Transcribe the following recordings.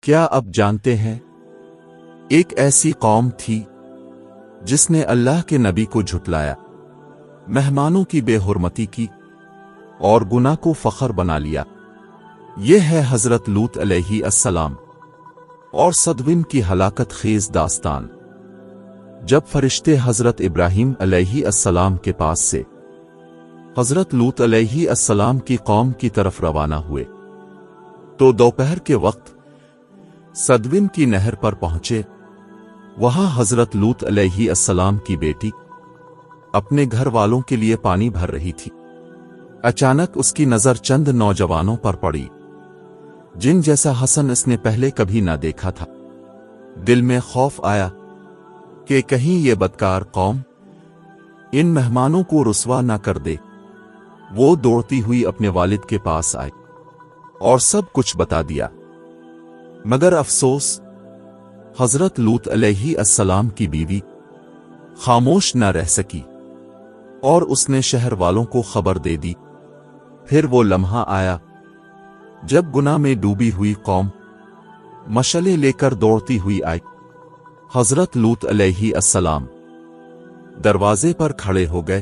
کیا اب جانتے ہیں؟ ایک ایسی قوم تھی جس نے اللہ کے نبی کو جھٹلایا، مہمانوں کی بے حرمتی کی اور گناہ کو فخر بنا لیا۔ یہ ہے حضرت لوط علیہ السلام اور صدوم کی ہلاکت خیز داستان۔ جب فرشتے حضرت ابراہیم علیہ السلام کے پاس سے حضرت لوط علیہ السلام کی قوم کی طرف روانہ ہوئے تو دوپہر کے وقت صدوم کی نہر پر پہنچے۔ وہاں حضرت لوط علیہ السلام کی بیٹی اپنے گھر والوں کے لیے پانی بھر رہی تھی۔ اچانک اس کی نظر چند نوجوانوں پر پڑی جن جیسا حسن اس نے پہلے کبھی نہ دیکھا تھا۔ دل میں خوف آیا کہ کہیں یہ بدکار قوم ان مہمانوں کو رسوا نہ کر دے۔ وہ دوڑتی ہوئی اپنے والد کے پاس آئی اور سب کچھ بتا دیا، مگر افسوس حضرت لوط علیہ السلام کی بیوی خاموش نہ رہ سکی اور اس نے شہر والوں کو خبر دے دی۔ پھر وہ لمحہ آیا جب گناہ میں ڈوبی ہوئی قوم مشعلیں لے کر دوڑتی ہوئی آئی۔ حضرت لوط علیہ السلام دروازے پر کھڑے ہو گئے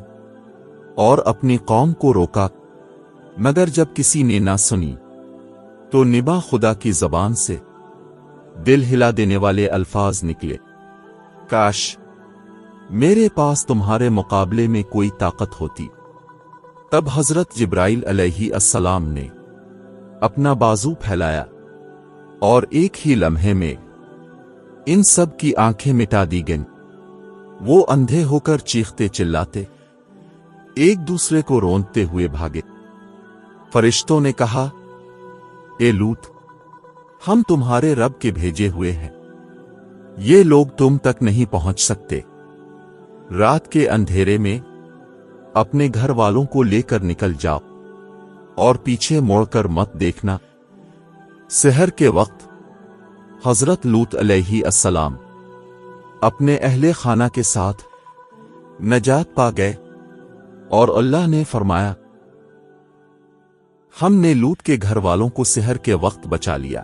اور اپنی قوم کو روکا، مگر جب کسی نے نہ سنی تو نبا خدا کی زبان سے دل ہلا دینے والے الفاظ نکلے، کاش میرے پاس تمہارے مقابلے میں کوئی طاقت ہوتی۔ تب حضرت جبرائیل علیہ السلام نے اپنا بازو پھیلایا اور ایک ہی لمحے میں ان سب کی آنکھیں مٹا دی گئیں۔ وہ اندھے ہو کر چیختے چلاتے ایک دوسرے کو رونتے ہوئے بھاگے۔ فرشتوں نے کہا، اے لوط، ہم تمہارے رب کے بھیجے ہوئے ہیں، یہ لوگ تم تک نہیں پہنچ سکتے۔ رات کے اندھیرے میں اپنے گھر والوں کو لے کر نکل جاؤ اور پیچھے موڑ کر مت دیکھنا۔ سحر کے وقت حضرت لوط علیہ السلام اپنے اہل خانہ کے ساتھ نجات پا گئے اور اللہ نے فرمایا، ہم نے لوط کے گھر والوں کو سحر کے وقت بچا لیا۔